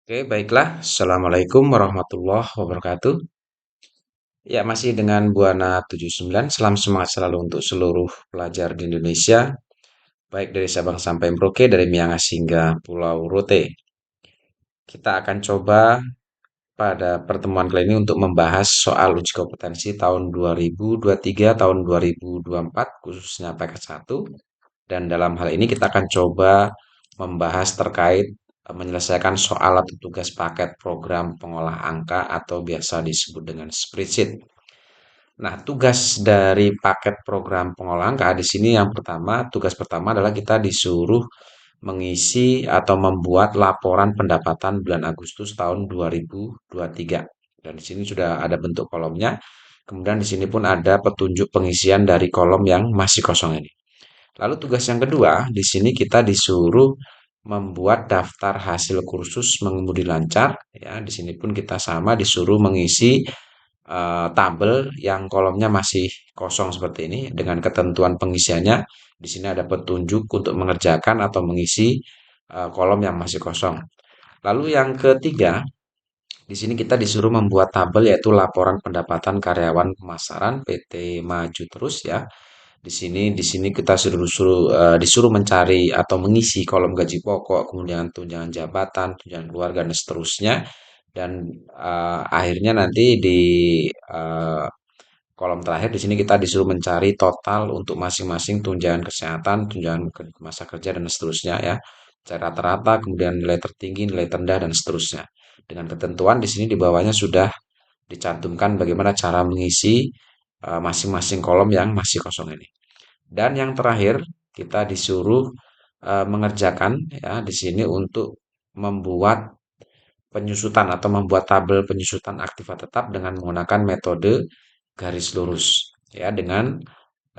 Oke, baiklah. Assalamualaikum warahmatullahi wabarakatuh. Ya, masih dengan Buana 79. Salam semangat selalu untuk seluruh pelajar di Indonesia, baik dari Sabang sampai Merauke, dari Miangas hingga Pulau Rote. Kita akan coba pada pertemuan kali ini untuk membahas soal uji kompetensi tahun 2023, tahun 2024, khususnya paket 1. Dan dalam hal ini kita akan coba membahas terkait menyelesaikan soal atau tugas paket program pengolah angka atau biasa disebut dengan spreadsheet. Nah, tugas dari paket program pengolah angka di sini yang pertama, tugas pertama adalah kita disuruh mengisi atau membuat laporan pendapatan bulan Agustus tahun 2023. Dan di sini sudah ada bentuk kolomnya. Kemudian di sini pun ada petunjuk pengisian dari kolom yang masih kosong ini. Lalu tugas yang kedua, di sini kita disuruh membuat daftar hasil kursus mengemudi lancar. Ya, di sini pun kita sama disuruh mengisi tabel yang kolomnya masih kosong seperti ini dengan ketentuan pengisiannya. Di sini ada petunjuk untuk mengerjakan atau mengisi kolom yang masih kosong. Lalu yang ketiga, di sini kita disuruh membuat tabel yaitu laporan pendapatan karyawan pemasaran PT Maju Terus ya. Di sini kita disuruh mencari atau mengisi kolom gaji pokok, kemudian tunjangan jabatan, tunjangan keluarga dan seterusnya. Dan akhirnya nanti di eh, kolom terakhir di sini kita disuruh mencari total untuk masing-masing tunjangan kesehatan, tunjangan masa kerja dan seterusnya ya. Cara rata-rata, kemudian nilai tertinggi, nilai terendah dan seterusnya. Dengan ketentuan di sini di bawahnya sudah dicantumkan bagaimana cara mengisi masing-masing kolom yang masih kosong ini. Dan yang terakhir, kita disuruh mengerjakan ya di sini untuk membuat penyusutan atau membuat tabel penyusutan aktiva tetap dengan menggunakan metode garis lurus ya dengan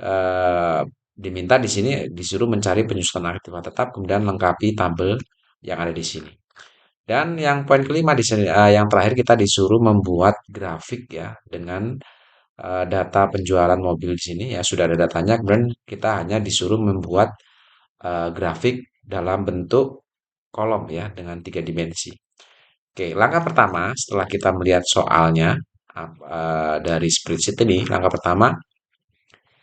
eh, diminta di sini disuruh mencari penyusutan aktiva tetap kemudian lengkapi tabel yang ada di sini. Dan yang poin kelima di sini yang terakhir kita disuruh membuat grafik ya dengan data penjualan mobil di sini ya sudah ada datanya kemudian kita hanya disuruh membuat grafik dalam bentuk kolom ya dengan 3 dimensi. Oke, langkah pertama setelah kita melihat soalnya dari spreadsheet ini, langkah pertama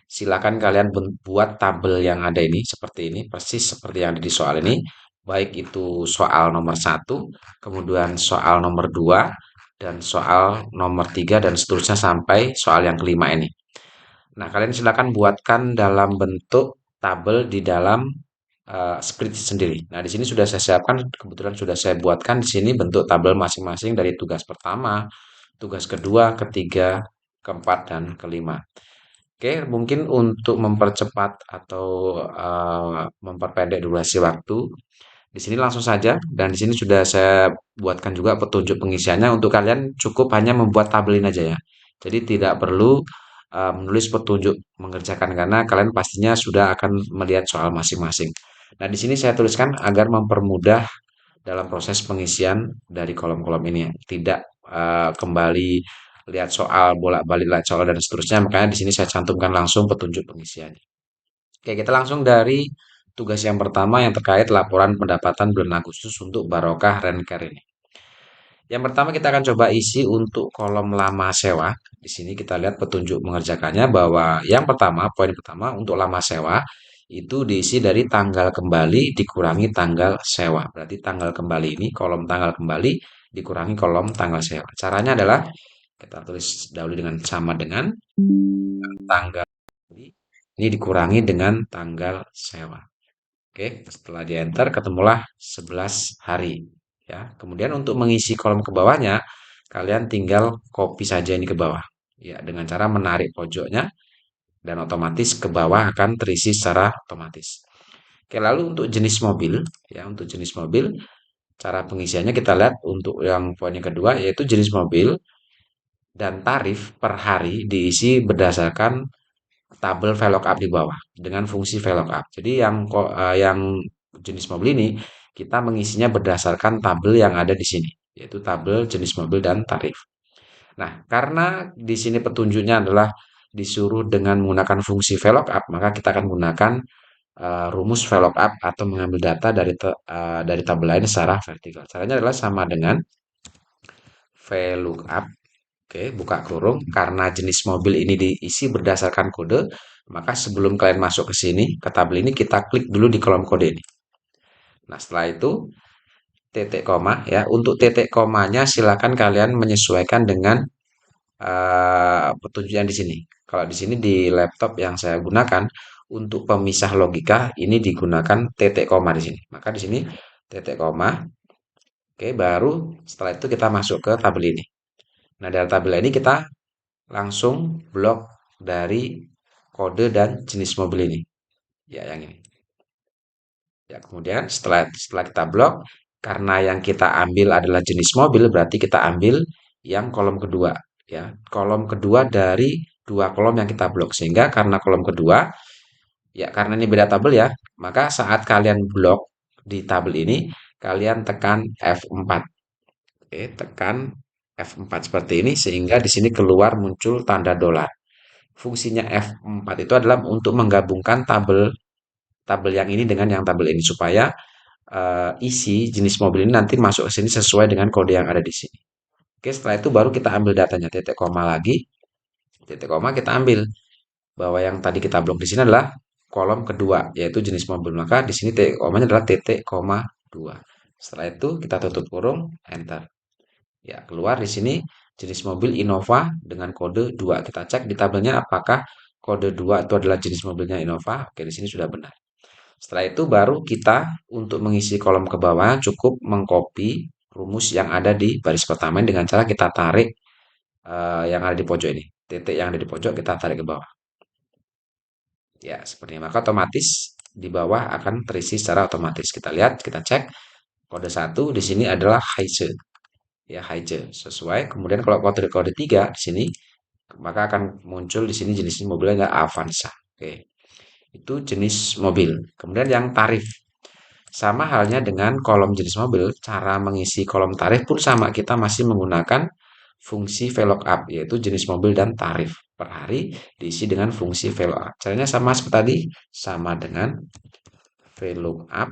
silakan kalian buat tabel yang ada ini seperti ini, persis seperti yang ada di soal ini, baik itu soal nomor satu, kemudian soal nomor 2, dan soal nomor 3 dan seterusnya sampai soal yang kelima ini. Nah, kalian silakan buatkan dalam bentuk tabel di dalam spreadsheet sendiri. Nah, di sini sudah saya siapkan, kebetulan sudah saya buatkan di sini bentuk tabel masing-masing dari tugas pertama, tugas kedua, ketiga, keempat, dan kelima. Oke, mungkin untuk mempercepat atau memperpendek durasi waktu, di sini langsung saja dan di sini sudah saya buatkan juga petunjuk pengisiannya untuk kalian cukup hanya membuat tabel ini aja ya. Jadi tidak perlu menulis petunjuk mengerjakan karena kalian pastinya sudah akan melihat soal masing-masing. Nah, di sini saya tuliskan agar mempermudah dalam proses pengisian dari kolom-kolom ini ya. Tidak kembali lihat soal, bolak-balik lihat soal dan seterusnya. Makanya di sini saya cantumkan langsung petunjuk pengisiannya. Oke, kita langsung dari tugas yang pertama yang terkait laporan pendapatan bulan Agustus untuk Barokah Renker ini. Yang pertama kita akan coba isi untuk kolom lama sewa. Di sini kita lihat petunjuk mengerjakannya bahwa yang pertama, poin pertama untuk lama sewa itu diisi dari tanggal kembali dikurangi tanggal sewa. Berarti tanggal kembali ini kolom tanggal kembali dikurangi kolom tanggal sewa. Caranya adalah kita tulis dahulu dengan sama dengan tanggal ini dikurangi dengan tanggal sewa. Oke, setelah di enter ketemulah 11 hari. Ya, kemudian untuk mengisi kolom ke bawahnya, kalian tinggal copy saja ini ke bawah. Ya, dengan cara menarik pojoknya dan otomatis ke bawah akan terisi secara otomatis. Oke, lalu untuk jenis mobil, ya untuk jenis mobil, cara pengisiannya kita lihat untuk yang poin yang kedua yaitu jenis mobil dan tarif per hari diisi berdasarkan tabel VLOOKUP di bawah dengan fungsi VLOOKUP. Jadi yang jenis mobil ini kita mengisinya berdasarkan tabel yang ada di sini, yaitu tabel jenis mobil dan tarif. Nah, karena di sini petunjuknya adalah disuruh dengan menggunakan fungsi VLOOKUP, maka kita akan menggunakan rumus VLOOKUP atau mengambil data dari tabel lain secara vertikal. Caranya adalah sama dengan VLOOKUP. Oke, buka kurung. Karena jenis mobil ini diisi berdasarkan kode, maka sebelum kalian masuk ke sini, ke tabel ini, kita klik dulu di kolom kode ini. Nah, setelah itu titik koma ya. Untuk titik komanya silakan kalian menyesuaikan dengan petunjuk yang di sini. Kalau di sini di laptop yang saya gunakan untuk pemisah logika ini digunakan titik koma di sini. Maka di sini titik koma. Oke, baru setelah itu kita masuk ke tabel ini. Nah, dari tabel ini kita langsung blok dari kode dan jenis mobil ini. Ya, yang ini. Ya, kemudian setelah kita blok, karena yang kita ambil adalah jenis mobil, berarti kita ambil yang kolom kedua. Ya, kolom kedua dari dua kolom yang kita blok. Sehingga karena kolom kedua, ya karena ini beda tabel ya, maka saat kalian blok di tabel ini, kalian tekan F4. Oke, tekan F4 seperti ini, sehingga di sini keluar muncul tanda dolar. Fungsinya F4 itu adalah untuk menggabungkan tabel tabel yang ini dengan yang tabel ini supaya isi jenis mobil ini nanti masuk ke sini sesuai dengan kode yang ada di sini. Oke, setelah itu baru kita ambil datanya titik koma lagi, titik koma kita ambil bahwa yang tadi kita blok di sini adalah kolom kedua yaitu jenis mobil. Maka di sini titik komanya adalah titik koma 2. Setelah itu kita tutup kurung, enter. Ya, keluar di sini jenis mobil Innova dengan kode 2. Kita cek di tabelnya apakah kode 2 itu adalah jenis mobilnya Innova. Oke, di sini sudah benar. Setelah itu baru kita untuk mengisi kolom ke bawah cukup mengcopy rumus yang ada di baris pertama dengan cara kita tarik yang ada di pojok ini. Titik yang ada di pojok kita tarik ke bawah. Ya, seperti ini. Maka otomatis di bawah akan terisi secara otomatis. Kita lihat, kita cek. Kode 1 di sini adalah Heise. Ya, Heise sesuai. Kemudian kalau kode 3 di sini maka akan muncul di sini jenis mobilnya Avanza. Oke. Itu jenis mobil. Kemudian yang tarif. Sama halnya dengan kolom jenis mobil, cara mengisi kolom tarif pun sama. Kita masih menggunakan fungsi VLOOKUP, yaitu jenis mobil dan tarif per hari diisi dengan fungsi VLOOKUP. Caranya sama seperti tadi, sama dengan VLOOKUP,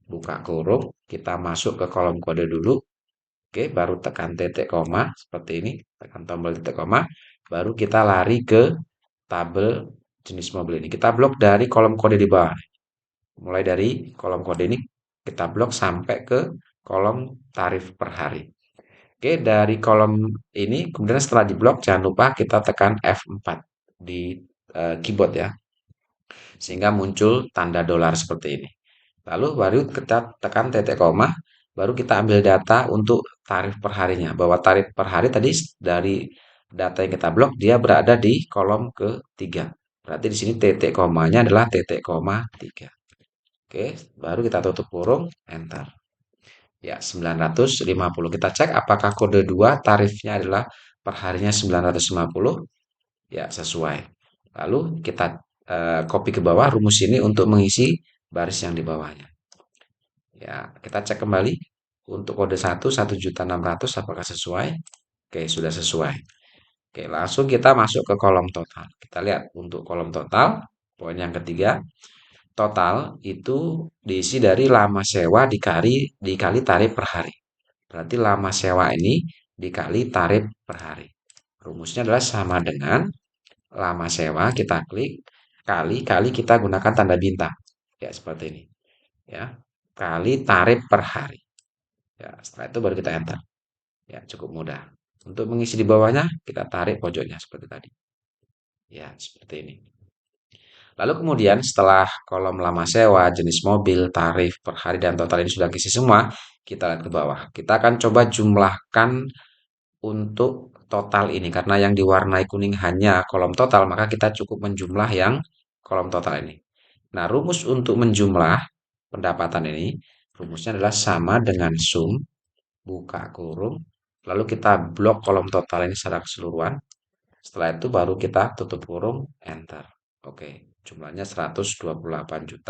buka kurung, kita masuk ke kolom kode dulu. Oke, baru tekan titik koma, seperti ini, tekan tombol titik koma, baru kita lari ke tabel jenis mobil ini. Kita blok dari kolom kode di bawah. Mulai dari kolom kode ini kita blok sampai ke kolom tarif per hari. Oke, dari kolom ini kemudian setelah diblok jangan lupa kita tekan F4 di keyboard ya. Sehingga muncul tanda dolar seperti ini. Lalu baru kita tekan titik koma, baru kita ambil data untuk tarif per harinya. Bahwa tarif per hari tadi dari data yang kita blok dia berada di kolom ketiga. Berarti di sini titik komanya adalah titik koma 3. Oke, baru kita tutup kurung, enter. Ya, 950. Kita cek apakah kode 2 tarifnya adalah perharinya 950. Ya, sesuai. Lalu kita copy ke bawah rumus ini untuk mengisi baris yang di bawahnya. Ya, kita cek kembali. Untuk kode 1, 1.600.000 apakah sesuai? Oke, sudah sesuai. Oke, langsung kita masuk ke kolom total. Kita lihat untuk kolom total, poin yang ketiga. Total itu diisi dari lama sewa dikali tarif per hari. Berarti lama sewa ini dikali tarif per hari. Rumusnya adalah sama dengan lama sewa kita klik kali kita gunakan tanda bintang. Ya, seperti ini. Ya, kali tarif per hari. Ya, setelah itu baru kita enter. Ya, cukup mudah. Untuk mengisi di bawahnya, kita tarik pojoknya seperti tadi. Ya, seperti ini. Lalu kemudian setelah kolom lama sewa, jenis mobil, tarif per hari, dan total ini sudah diisi semua, kita lihat ke bawah. Kita akan coba jumlahkan untuk total ini. Karena yang diwarnai kuning hanya kolom total, maka kita cukup menjumlah yang kolom total ini. Nah, rumus untuk menjumlah pendapatan ini, rumusnya adalah sama dengan sum, buka kurung, lalu kita blok kolom total ini secara keseluruhan. Setelah itu baru kita tutup kurung, enter. Oke, jumlahnya 128.900.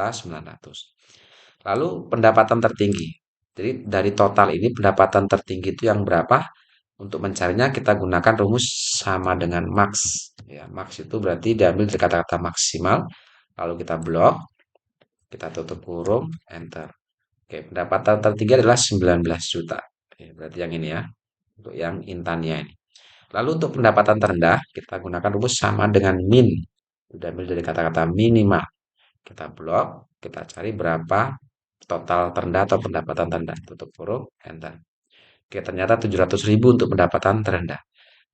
Lalu pendapatan tertinggi. Jadi dari total ini pendapatan tertinggi itu yang berapa? Untuk mencarinya kita gunakan rumus sama dengan max. Ya, max itu berarti diambil dari kata-kata maksimal. Lalu kita blok. kita tutup kurung, enter. Oke, pendapatan tertinggi adalah 19 juta. Oke, berarti yang ini ya, untuk yang intannya ini. Lalu untuk pendapatan terendah, kita gunakan rumus sama dengan min. Udah ambil dari kata-kata minimal. Kita blok, kita cari berapa total terendah atau pendapatan terendah. Tutup kurung, enter. Oke, ternyata 700.000 untuk pendapatan terendah.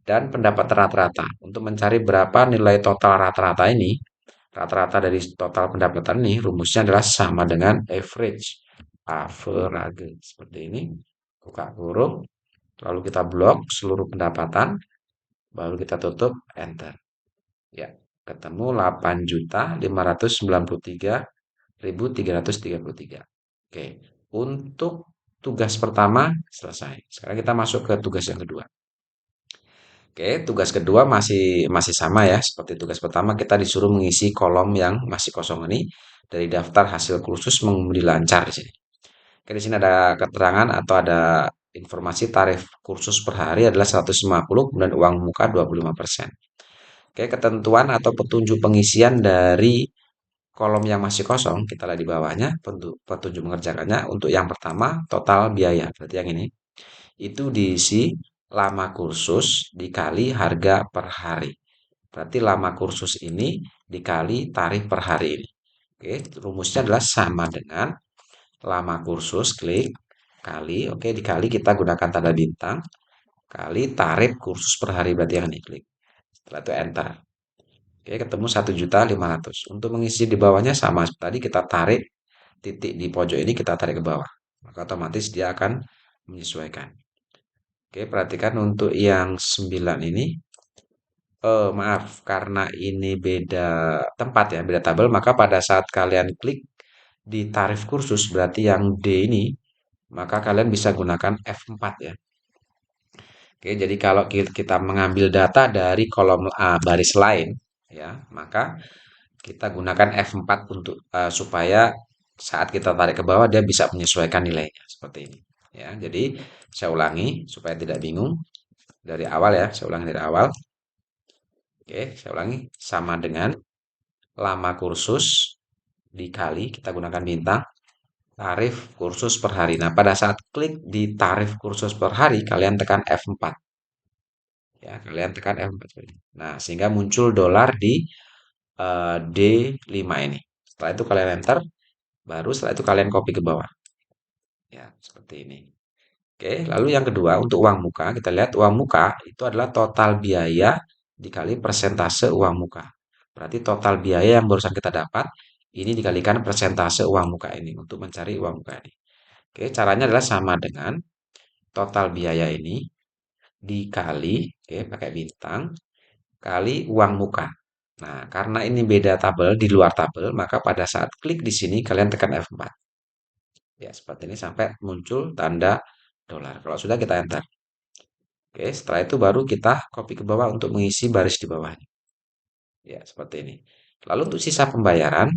Dan pendapatan rata-rata. Untuk mencari berapa nilai total rata-rata ini, rata-rata dari total pendapatan ini, rumusnya adalah sama dengan average. Average. Seperti ini. Buka kurung. Lalu kita blok seluruh pendapatan. Baru kita tutup, enter. Ya, ketemu 8.593.333. Oke, untuk tugas pertama selesai. Sekarang kita masuk ke tugas yang kedua. Oke, tugas kedua masih masih sama ya. Seperti tugas pertama kita disuruh mengisi kolom yang masih kosong ini dari daftar hasil kursus mengemudi lancar di sini. Oke, di sini ada keterangan atau ada informasi tarif kursus per hari adalah 150, kemudian uang muka 25%. Oke, ketentuan atau petunjuk pengisian dari kolom yang masih kosong, kita lihat di bawahnya, petunjuk mengerjakannya. Untuk yang pertama, total biaya. Berarti yang ini. Itu diisi lama kursus dikali harga per hari. Berarti lama kursus ini dikali tarif per hari ini. Oke, rumusnya adalah sama dengan lama kursus, klik, kali, oke, dikali kita gunakan tanda bintang, kali tarif kursus per hari, berarti yang ini, klik. Setelah itu enter. Oke, ketemu 1.500.000. Untuk mengisi di bawahnya sama seperti tadi, kita tarik titik di pojok ini, kita tarik ke bawah. Maka otomatis dia akan menyesuaikan. Oke, perhatikan untuk yang 9 ini. Maaf, karena ini beda tempat ya, beda tabel, maka pada saat kalian klik di tarif kursus, berarti yang D ini, maka kalian bisa gunakan F4 ya. Oke, jadi kalau kita mengambil data dari kolom A baris lain, ya, maka kita gunakan F4 untuk supaya saat kita tarik ke bawah dia bisa menyesuaikan nilainya seperti ini. Ya, jadi saya ulangi supaya tidak bingung dari awal ya. Saya ulangi dari awal. Oke, saya ulangi sama dengan lama kursus dikali kita gunakan bintang tarif kursus per hari. Nah, pada saat klik di tarif kursus per hari, kalian tekan F4. Ya, kalian tekan F4. Nah, sehingga muncul dolar di D5 ini. Setelah itu kalian enter, baru setelah itu kalian copy ke bawah. Ya, seperti ini. Oke, lalu yang kedua untuk uang muka, kita lihat uang muka itu adalah total biaya dikali persentase uang muka. Berarti total biaya yang barusan kita dapat, ini dikalikan persentase uang muka ini untuk mencari uang muka ini. Oke, caranya adalah sama dengan total biaya ini dikali, oke, pakai bintang, kali uang muka. Nah, karena ini beda tabel, di luar tabel, maka pada saat klik di sini kalian tekan F4. Ya, seperti ini sampai muncul tanda dolar. Kalau sudah kita enter. Oke, setelah itu baru kita copy ke bawah untuk mengisi baris di bawahnya. Ya, seperti ini. Lalu untuk sisa pembayaran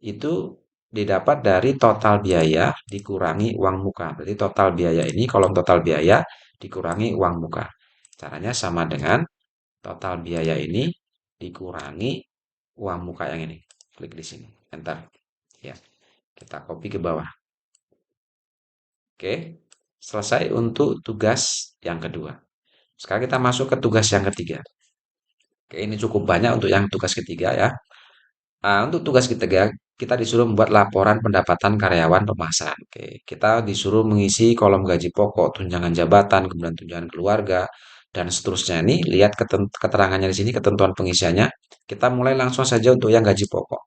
itu didapat dari total biaya dikurangi uang muka. Berarti total biaya ini kolom total biaya dikurangi uang muka. Caranya sama dengan total biaya ini dikurangi uang muka yang ini. Klik di sini, enter. Ya, kita copy ke bawah. Oke, selesai untuk tugas yang kedua. Sekarang kita masuk ke tugas yang ketiga. Oke, ini cukup banyak untuk yang tugas ketiga ya. Untuk tugas ketiga, kita disuruh membuat laporan pendapatan karyawan pemasaran. Oke, kita disuruh mengisi kolom gaji pokok, tunjangan jabatan, kemudian tunjangan keluarga, dan seterusnya. Ini lihat keterangannya di sini, ketentuan pengisiannya. Kita mulai langsung saja untuk yang gaji pokok.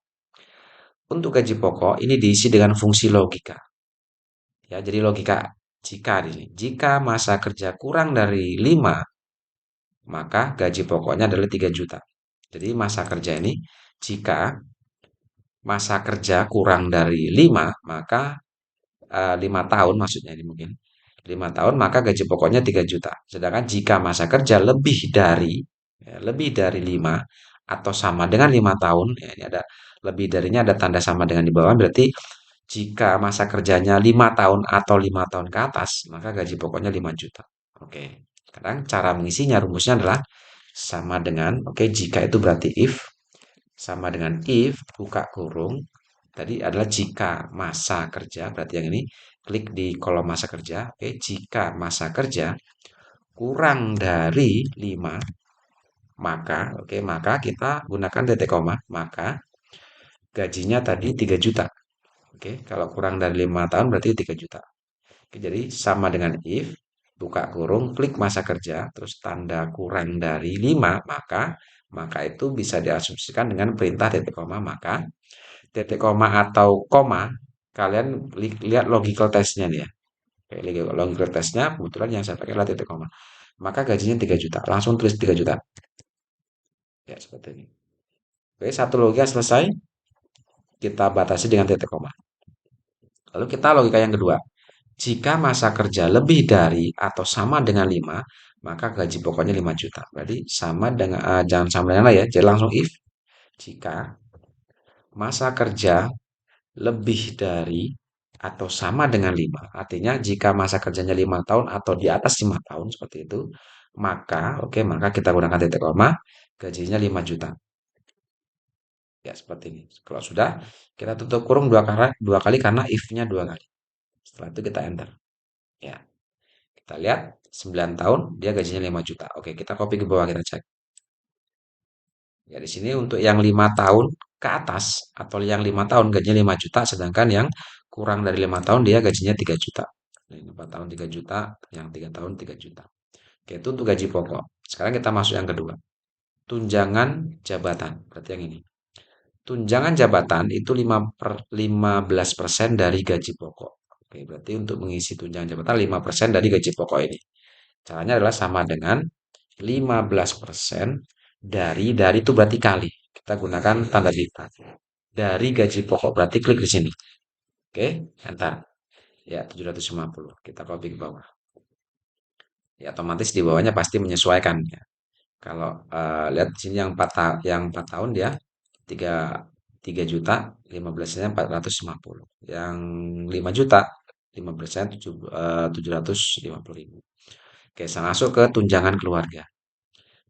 Untuk gaji pokok ini diisi dengan fungsi logika. Ya, jadi logika jika di sini. Jika masa kerja kurang dari 5, maka gaji pokoknya adalah 3 juta. Jadi masa kerja ini jika masa kerja kurang dari 5, maka 5 tahun maksudnya ini mungkin. 5 tahun maka gaji pokoknya 3 juta. Sedangkan jika masa kerja lebih dari 5 atau sama dengan 5 tahun, ya ini ada lebih darinya ada tanda sama dengan di bawah berarti jika masa kerjanya 5 tahun atau 5 tahun ke atas, maka gaji pokoknya 5 juta. Oke. Sekarang cara mengisinya rumusnya adalah sama dengan jika itu berarti if sama dengan if buka kurung tadi adalah jika masa kerja, berarti yang ini klik di kolom masa kerja. Oke, jika masa kerja kurang dari 5, maka kita gunakan titik koma, maka gajinya tadi 3 juta. Oke, kalau kurang dari 5 tahun berarti 3 juta. Oke, jadi sama dengan if, buka kurung, klik masa kerja, terus tanda kurang dari 5, maka itu bisa diasumsikan dengan perintah titik koma, maka titik koma atau koma, kalian lihat logical testnya nih ya. Oke, logical testnya kebetulan yang saya pakai adalah titik koma. Maka gajinya 3 juta, langsung tulis 3 juta. Ya, seperti ini. Oke, satu logika selesai, kita batasi dengan titik koma. Lalu kita logika yang kedua. Jika masa kerja lebih dari atau sama dengan 5, maka gaji pokoknya 5 juta. Berarti sama dengan, jangan sama dengan lah ya. Jadi langsung if, jika masa kerja lebih dari atau sama dengan 5, artinya jika masa kerjanya 5 tahun atau di atas 5 tahun seperti itu, maka kita gunakan titik koma, gajinya 5 juta. Ya, seperti ini. Kalau sudah, kita tutup kurung dua kali karena if-nya 2 kali. Setelah itu kita enter. Ya. Kita lihat 9 tahun dia gajinya 5 juta. Oke, kita copy ke bawah kita cek. Ya di sini untuk yang 5 tahun ke atas atau yang 5 tahun gajinya 5 juta sedangkan yang kurang dari 5 tahun dia gajinya 3 juta. Yang 4 tahun 3 juta, yang 3 tahun 3 juta. Oke, itu untuk gaji pokok. Sekarang kita masuk yang kedua. Tunjangan jabatan. Berarti yang ini. Tunjangan jabatan itu 15% dari gaji pokok. Oke, berarti untuk mengisi tunjangan jabatan 5% dari gaji pokok ini. Caranya adalah sama dengan 15% dari itu berarti kali. Kita gunakan tanda bintang. Dari gaji pokok berarti klik di sini. Oke, enter. Ya, 750. Kita copy ke bawah. Ya, otomatis di bawahnya pasti menyesuaikan ya. Kalau lihat di sini yang 4 tahun dia 3 3 juta, 15-nya 450. Yang 5 juta, 15-nya 750.000. Oke, saya masuk ke tunjangan keluarga.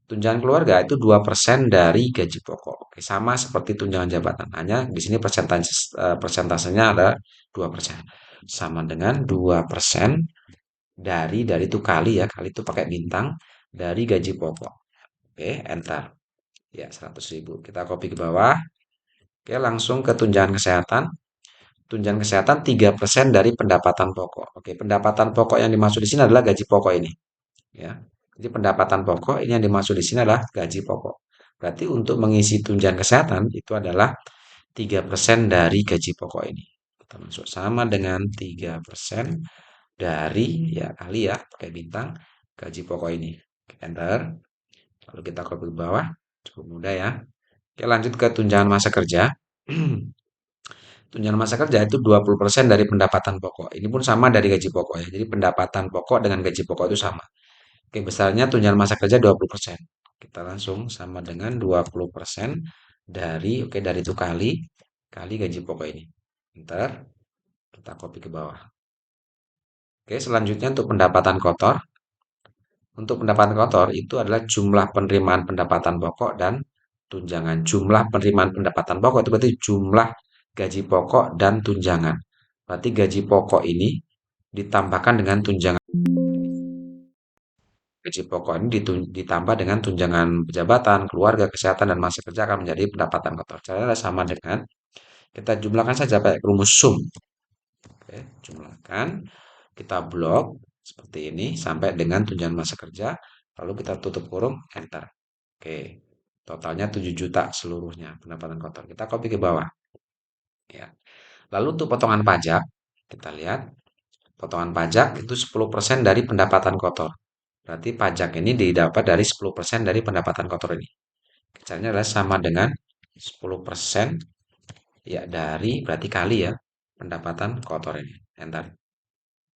Tunjangan keluarga itu 2% dari gaji pokok. Oke, sama seperti tunjangan jabatan. Hanya di sini persentasenya ada 2%. Sama dengan 2% dari itu kali ya, kali itu pakai bintang dari gaji pokok. Oke, enter. Ya, 100.000. Kita copy ke bawah. Oke, langsung ke tunjangan kesehatan. Tunjangan kesehatan 3% dari pendapatan pokok. Oke, pendapatan pokok yang dimaksud di sini adalah gaji pokok ini. Ya. Jadi pendapatan pokok ini yang dimaksud di sini adalah gaji pokok. Berarti untuk mengisi tunjangan kesehatan itu adalah 3% dari gaji pokok ini. Kita masuk sama dengan 3% dari ya kali ya pakai bintang gaji pokok ini. Enter. Lalu kita copy ke bawah. Cukup mudah ya. Oke, lanjut ke tunjangan masa kerja. Tunjangan masa kerja itu 20% dari pendapatan pokok. Ini pun sama dari gaji pokok ya. Jadi pendapatan pokok dengan gaji pokok itu sama. Oke, besarnya tunjangan masa kerja 20%. Kita langsung sama dengan 20% dari itu kali gaji pokok ini. Ntar kita copy ke bawah. Oke, selanjutnya untuk pendapatan kotor. Untuk pendapatan kotor itu adalah jumlah penerimaan pendapatan pokok dan tunjangan. Jumlah penerimaan pendapatan pokok itu berarti jumlah gaji pokok dan tunjangan. Berarti gaji pokok ini ditambahkan dengan tunjangan. Gaji pokok ini ditambah dengan tunjangan jabatan, keluarga, kesehatan, dan masa kerja akan menjadi pendapatan kotor. Caranya sama dengan kita jumlahkan saja pakai rumus sum. Oke, jumlahkan, kita blok seperti ini sampai dengan tunjangan masa kerja, lalu kita tutup kurung, enter. Oke, totalnya 7 juta seluruhnya pendapatan kotor. Kita copy ke bawah. Ya. Lalu untuk potongan pajak, kita lihat potongan pajak itu 10% dari pendapatan kotor. Berarti pajak ini didapat dari 10% dari pendapatan kotor ini. Caranya adalah sama dengan 10% ya dari berarti kali ya pendapatan kotor ini. Enter.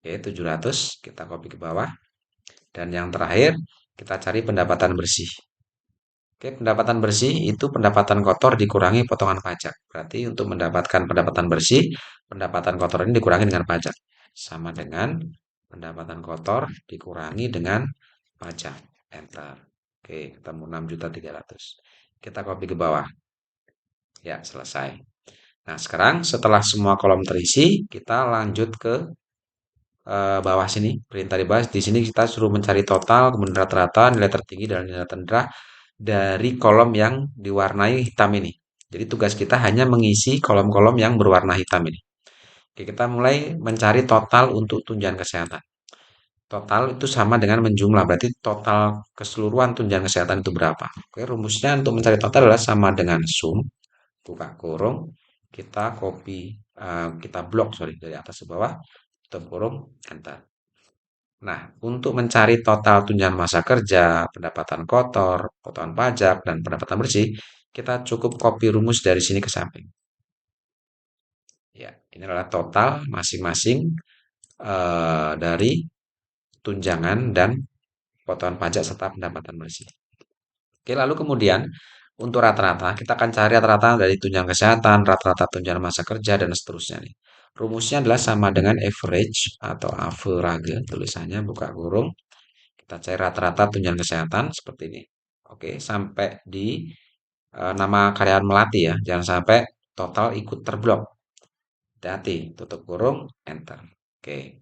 Oke, 700 kita copy ke bawah. Dan yang terakhir kita cari pendapatan bersih. Oke, pendapatan bersih itu pendapatan kotor dikurangi potongan pajak. Berarti untuk mendapatkan pendapatan bersih, pendapatan kotor ini dikurangi dengan pajak. Sama dengan pendapatan kotor dikurangi dengan pajak. Enter. Oke, ketemu 6.300.000. Kita copy ke bawah. Ya, selesai. Nah, sekarang setelah semua kolom terisi, kita lanjut ke bawah sini. Perintah di bawah. Di sini kita suruh mencari total, kemudian rata-rata, nilai tertinggi dan nilai terendah dari kolom yang diwarnai hitam ini. Jadi tugas kita hanya mengisi kolom-kolom yang berwarna hitam ini. Oke, kita mulai mencari total untuk tunjangan kesehatan. Total itu sama dengan menjumlah, berarti total keseluruhan tunjangan kesehatan itu berapa? Oke, rumusnya untuk mencari total adalah sama dengan sum, buka kurung, kita copy, kita blok, sorry, dari atas ke bawah, tutup kurung, enter. Nah, untuk mencari total tunjangan masa kerja, pendapatan kotor, potongan pajak, dan pendapatan bersih, kita cukup copy rumus dari sini ke samping. Ya, ini adalah total masing-masing dari tunjangan dan potongan pajak serta pendapatan bersih. Oke, lalu kemudian untuk rata-rata, kita akan cari rata-rata dari tunjangan kesehatan, rata-rata tunjangan masa kerja, dan seterusnya nih. Rumusnya adalah sama dengan average atau average, tulisannya buka kurung. Kita cari rata-rata tunjangan kesehatan seperti ini. Oke, sampai di nama karyawan melati ya. Jangan sampai total ikut terblok. Hati-hati, tutup kurung, enter. Oke,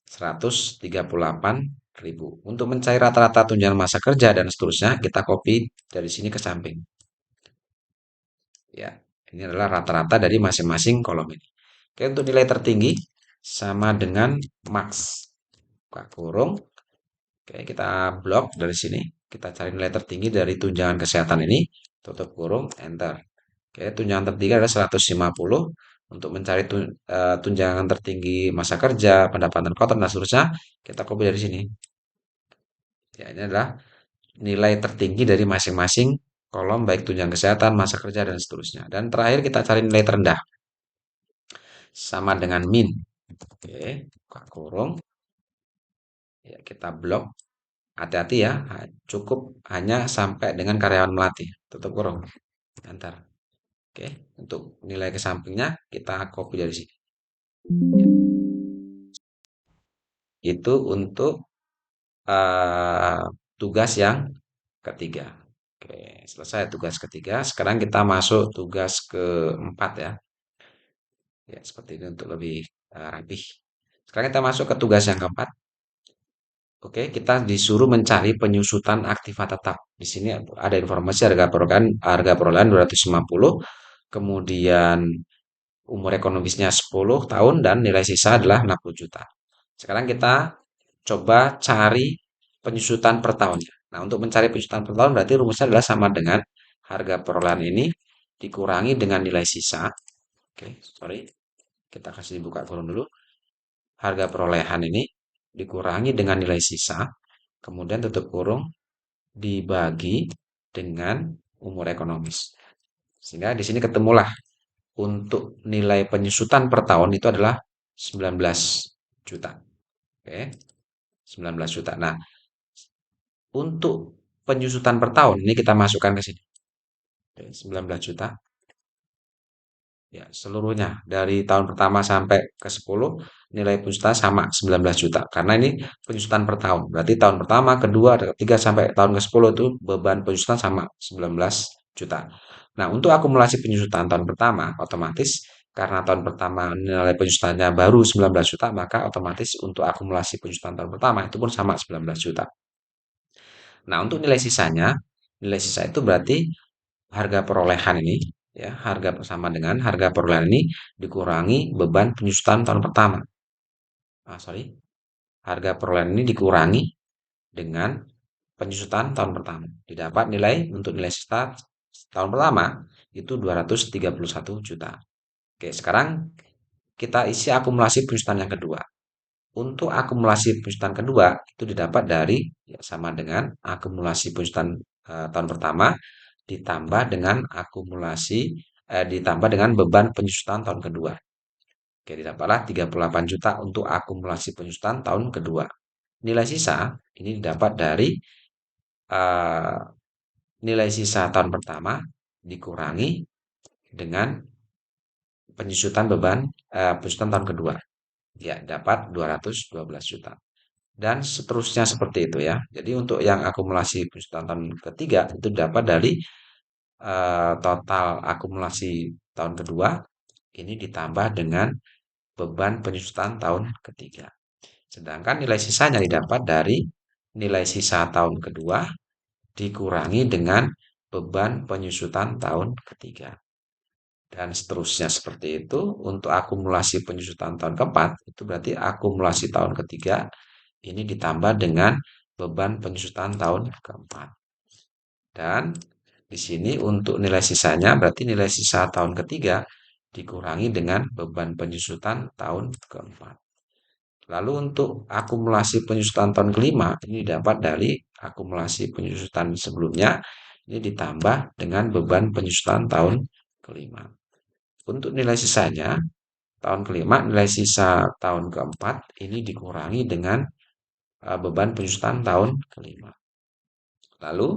138.000. Untuk mencari rata-rata tunjangan masa kerja dan seterusnya, kita copy dari sini ke samping. Ya, ini adalah rata-rata dari masing-masing kolom ini. Oke, untuk nilai tertinggi sama dengan max. Buka kurung. Oke, kita blok dari sini. Kita cari nilai tertinggi dari tunjangan kesehatan ini. Tutup kurung, enter. Oke, tunjangan tertinggi adalah 150. Untuk mencari tunjangan tertinggi masa kerja, pendapatan kotor, dan seterusnya, kita copy dari sini. Ya, ini adalah nilai tertinggi dari masing-masing kolom, baik tunjangan kesehatan, masa kerja, dan seterusnya. Dan terakhir kita cari nilai terendah. Sama dengan min. Oke, buka kurung. Ya, kita blok. Hati-hati ya, cukup hanya sampai dengan karyawan melati. Tutup kurung. Enter. Oke, untuk nilai ke sampingnya kita copy dari sini. Itu untuk eh, tugas yang ketiga. Oke, selesai tugas ketiga. Sekarang kita masuk tugas keempat ya. Ya, seperti ini untuk lebih rapih. Sekarang kita masuk ke tugas yang keempat. Oke, kita disuruh mencari penyusutan aktiva tetap. Di sini ada informasi harga perolehan 250, kemudian umur ekonomisnya 10 tahun dan nilai sisa adalah 60 juta. Sekarang kita coba cari penyusutan per tahunnya. Nah, untuk mencari penyusutan per tahun berarti rumusnya adalah sama dengan harga perolehan ini dikurangi dengan nilai sisa. Oke, sorry. Kita kasih buka kurung dulu. Harga perolehan ini dikurangi dengan nilai sisa, kemudian tutup kurung dibagi dengan umur ekonomis. Sehingga di sini ketemulah untuk nilai penyusutan per tahun itu adalah 19 juta. Oke, 19 juta. Nah, untuk penyusutan per tahun ini kita masukkan ke sini. Oke, 19 juta. Ya, seluruhnya dari tahun pertama sampai ke 10 nilai penyusutan sama 19 juta. Karena ini penyusutan per tahun. Berarti tahun pertama, kedua, ketiga sampai tahun ke-10 itu beban penyusutan sama 19 juta. Nah, untuk akumulasi penyusutan tahun pertama otomatis karena tahun pertama nilai penyusutannya baru 19 juta, maka otomatis untuk akumulasi penyusutan tahun pertama itu pun sama 19 juta. Nah, untuk nilai sisa itu berarti harga perolehan ini, ya, harga sama dengan harga perolehan ini dikurangi beban penyusutan tahun pertama. Sorry, harga perolehan ini dikurangi dengan penyusutan tahun pertama. Didapat nilai untuk nilai sisa tahun pertama itu 231 juta. Oke, sekarang kita isi akumulasi penyusutan yang kedua. Untuk akumulasi penyusutan kedua itu didapat dari ya, sama dengan akumulasi penyusutan tahun pertama ditambah dengan ditambah dengan beban penyusutan tahun kedua. Oke, didapatlah 38 juta untuk akumulasi penyusutan tahun kedua. Nilai sisa ini didapat dari eh, nilai sisa tahun pertama dikurangi dengan penyusutan tahun kedua. Ya, dapat 212 juta. Dan seterusnya seperti itu ya. Jadi untuk yang akumulasi penyusutan tahun ketiga itu dapat dari total akumulasi tahun kedua ini ditambah dengan beban penyusutan tahun ketiga. Sedangkan nilai sisanya didapat dari nilai sisa tahun kedua dikurangi dengan beban penyusutan tahun ketiga. Dan seterusnya seperti itu. Untuk akumulasi penyusutan tahun keempat, itu berarti akumulasi tahun ketiga ini ditambah dengan beban penyusutan tahun keempat. Dan di sini untuk nilai sisanya berarti nilai sisa tahun ketiga dikurangi dengan beban penyusutan tahun keempat. Lalu untuk akumulasi penyusutan tahun kelima ini dapat dari akumulasi penyusutan sebelumnya ini ditambah dengan beban penyusutan tahun kelima. Untuk nilai sisanya tahun kelima, nilai sisa tahun keempat ini dikurangi dengan beban penyusutan tahun kelima. Lalu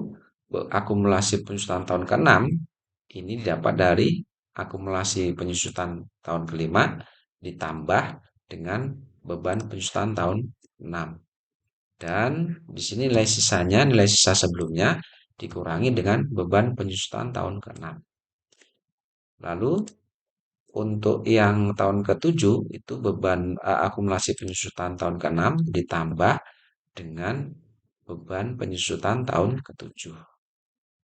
akumulasi penyusutan tahun keenam ini didapat dari akumulasi penyusutan tahun kelima ditambah dengan beban penyusutan tahun 6. Dan di sini nilai sisanya, nilai sisa sebelumnya dikurangi dengan beban penyusutan tahun ke-6. Lalu untuk yang tahun ke-7 itu beban akumulasi penyusutan tahun ke-6 ditambah dengan beban penyusutan tahun ke-7.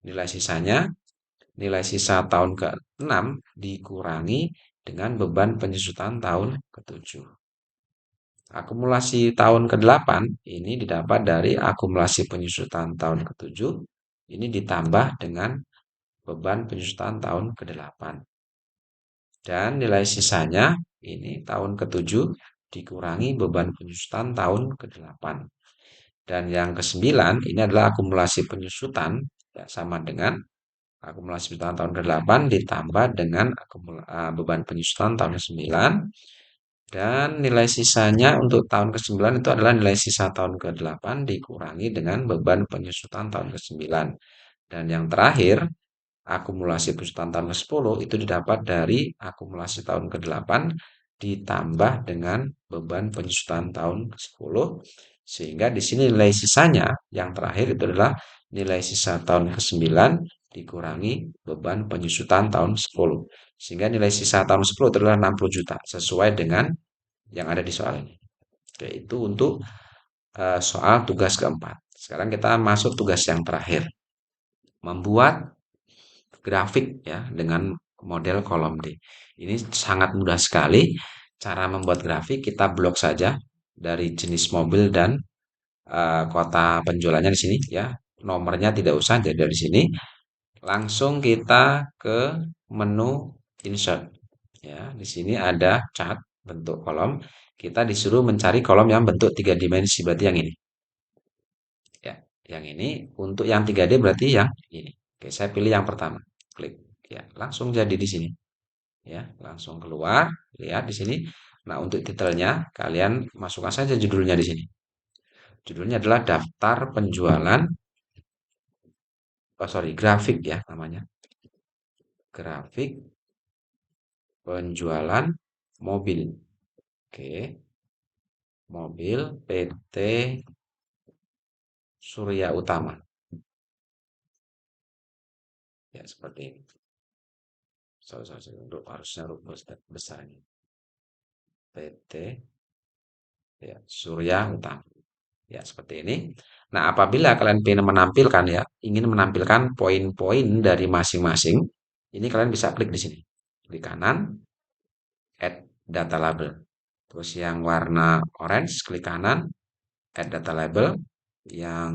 Nilai sisanya, nilai sisa tahun ke-6 dikurangi dengan beban penyusutan tahun ke-7. Akumulasi tahun ke-8 ini didapat dari akumulasi penyusutan tahun ke-7 ini ditambah dengan beban penyusutan tahun ke-8. Dan nilai sisanya ini tahun ke-7 dikurangi beban penyusutan tahun ke-8. Dan yang ke-9 ini adalah akumulasi penyusutan ya, sama dengan akumulasi penyusutan tahun ke-8 ditambah dengan beban penyusutan tahun ke-9. Dan nilai sisanya untuk tahun ke-9 itu adalah nilai sisa tahun ke-8 dikurangi dengan beban penyusutan tahun ke-9. Dan yang terakhir, akumulasi penyusutan tahun ke-10 itu didapat dari akumulasi tahun ke-8 ditambah dengan beban penyusutan tahun ke-10. Sehingga di sini nilai sisanya yang terakhir itu adalah nilai sisa tahun ke-9 dikurangi beban penyusutan tahun 10. Sehingga nilai sisa tahun 10 itu adalah 60 juta sesuai dengan yang ada di soal ini. Oke, itu untuk soal tugas keempat. Sekarang kita masuk tugas yang terakhir. Membuat grafik ya dengan model kolom D. Ini sangat mudah sekali. Cara membuat grafik kita blok saja dari jenis mobil dan kota penjualannya di sini ya. Nomornya tidak usah jadi dari sini. Langsung kita ke menu insert. Ya, di sini ada chart bentuk kolom. Kita disuruh mencari kolom yang bentuk 3 dimensi, berarti yang ini. Ya, yang ini. Untuk yang 3D berarti yang ini. Oke, saya pilih yang pertama. Klik. Ya, langsung jadi di sini. Ya, langsung keluar. Lihat di sini. Nah, untuk titelnya kalian masukkan saja judulnya di sini. Judulnya adalah daftar penjualan. Oh, sorry, grafik ya namanya. Grafik penjualan mobil. Oke, mobil PT Surya Utama. Ya, seperti ini. Untuk harusnya rumus besarnya. PT ya, Surya Utama. Ya, seperti ini. Nah, apabila kalian ingin menampilkan ya, ingin menampilkan poin-poin dari masing-masing, ini kalian bisa klik di sini. Klik kanan, add data label. Terus yang warna orange, klik kanan, add data label. Yang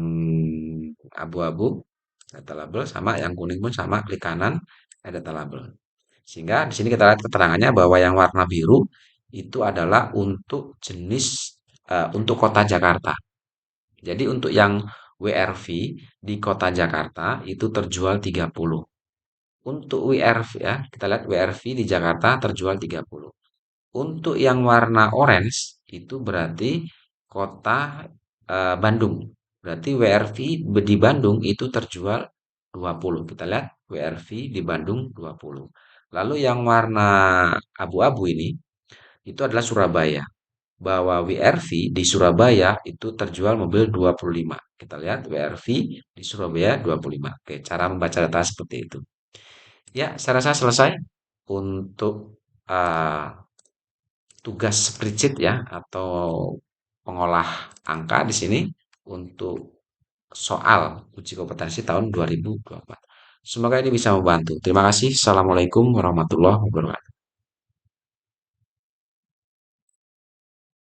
abu-abu, data label sama, yang kuning pun sama, klik kanan, add data label. Sehingga di sini kita lihat keterangannya bahwa yang warna biru itu adalah untuk jenis untuk kota Jakarta. Jadi untuk yang WRV di kota Jakarta itu terjual 30. Untuk WRV ya, kita lihat WRV di Jakarta terjual 30. Untuk yang warna orange itu berarti kota Bandung. Berarti WRV di Bandung itu terjual 20. Kita lihat WRV di Bandung 20. Lalu yang warna abu-abu ini itu adalah Surabaya. Bahwa WRV di Surabaya itu terjual mobil 25. Kita lihat WRV di Surabaya 25. Oke, cara membaca data seperti itu. Ya, saya rasa selesai untuk eh, tugas spreadsheet ya atau pengolah angka di sini untuk soal uji kompetensi tahun 2024. Semoga ini bisa membantu. Terima kasih. Assalamualaikum warahmatullahi wabarakatuh.